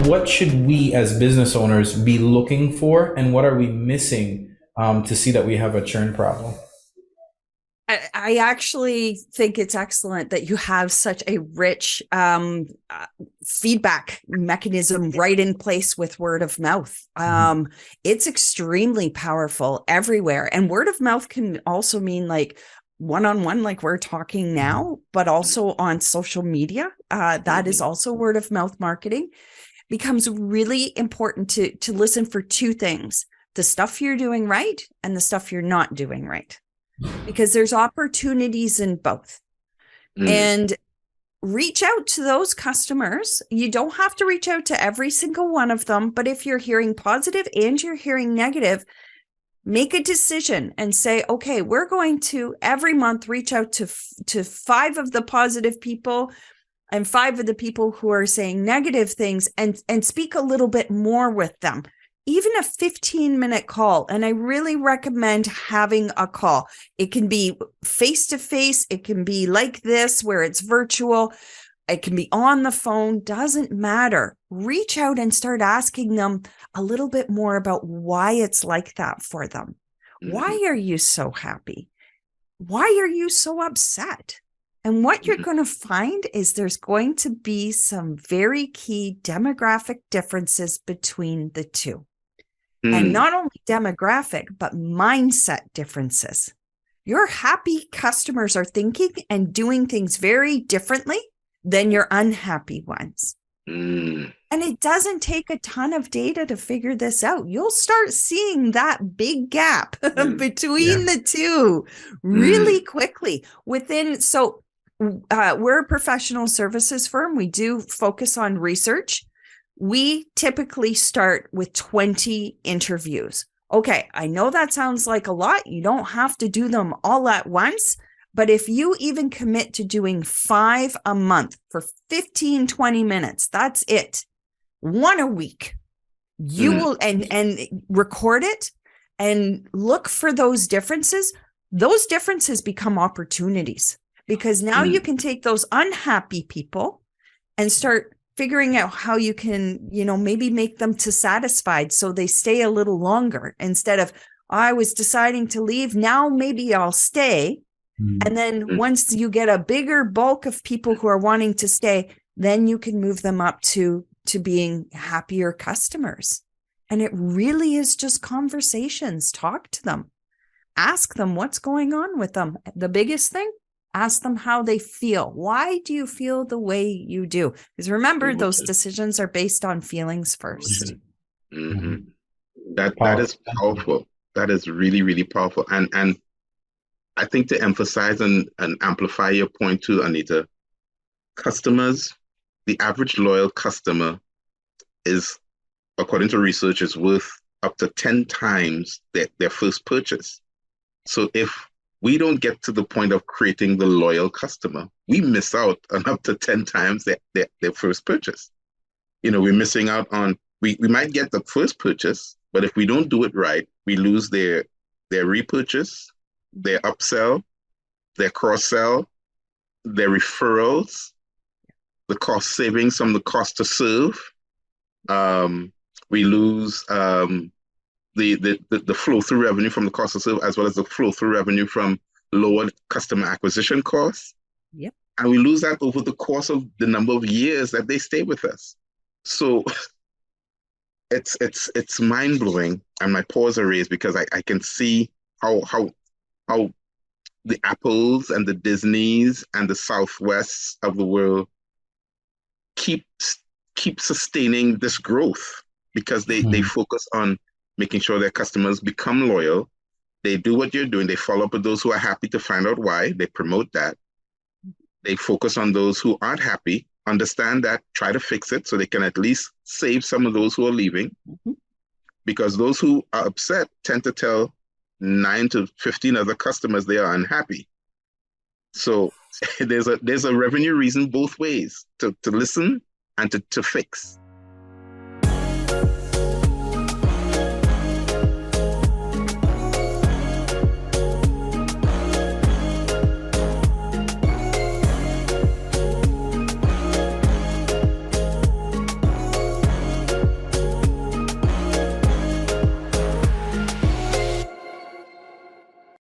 what should we as business owners be looking for, and what are we missing to see that we have a churn problem? I actually think it's excellent that you have such a rich feedback mechanism right in place with word of mouth. It's extremely powerful everywhere. And word of mouth can also mean like one-on-one, like we're talking now, but also on social media. That is also word of mouth marketing. Becomes really important to listen for two things: the stuff you're doing right and the stuff you're not doing right. Because there's opportunities in both. And reach out to those customers. You don't have to reach out to every single one of them, but if you're hearing positive and you're hearing negative, make a decision and say, okay, we're going to every month reach out to 5 of the positive people and 5 of the people who are saying negative things, and speak a little bit more with them. Even a 15-minute call. And I really recommend having a call. It can be face-to-face. It can be like this, where it's virtual. It can be on the phone. Doesn't matter. Reach out and start asking them a little bit more about why it's like that for them. Why are you so happy? Why are you so upset? And what you're going to find is there's going to be some very key demographic differences between the two. And not only demographic, but mindset differences. Your happy customers are thinking and doing things very differently than your unhappy ones. And it doesn't take a ton of data to figure this out. You'll start seeing that big gap between the two really quickly. We're a professional services firm. We do focus on research. We typically start with 20 interviews. Okay, I know that sounds like a lot. You don't have to do them all at once, but if you even commit to doing 5 a month for 15, 20 minutes, that's it. 1 a week. You will and record it and look for those differences. Those differences become opportunities, because now you can take those unhappy people and start figuring out how you can, maybe make them to satisfied so they stay a little longer, instead of, I was deciding to leave, now maybe I'll stay. And then once you get a bigger bulk of people who are wanting to stay, then you can move them up to being happier customers. And it really is just conversations. Talk to them. Ask them what's going on with them. The biggest thing, ask them how they feel. Why do you feel the way you do? Because remember, those decisions are based on feelings first. That is powerful. That is really, really powerful. And I think to emphasize and amplify your point too, Anita, customers, the average loyal customer is, according to research, is worth up to 10 times their first purchase. So if we don't get to the point of creating the loyal customer, we miss out on up to 10 times their first purchase. We're missing out on, we might get the first purchase, but if we don't do it right, we lose their repurchase, their upsell, their cross-sell, their referrals, the cost savings from the cost to serve. We lose the flow-through revenue from the cost to serve, as well as the flow-through revenue from lower customer acquisition costs. Yep. And we lose that over the course of the number of years that they stay with us. So it's mind-blowing, and my paws are raised, because I can see how the Apples and the Disneys and the Southwests of the world keep sustaining this growth, because they focus on making sure their customers become loyal. They do what you're doing. They follow up with those who are happy to find out why. They promote that. They focus on those who aren't happy, understand that, try to fix it so they can at least save some of those who are leaving. Because those who are upset tend to tell 9 to 15 other customers they are unhappy. So there's a revenue reason both ways, to listen and to fix.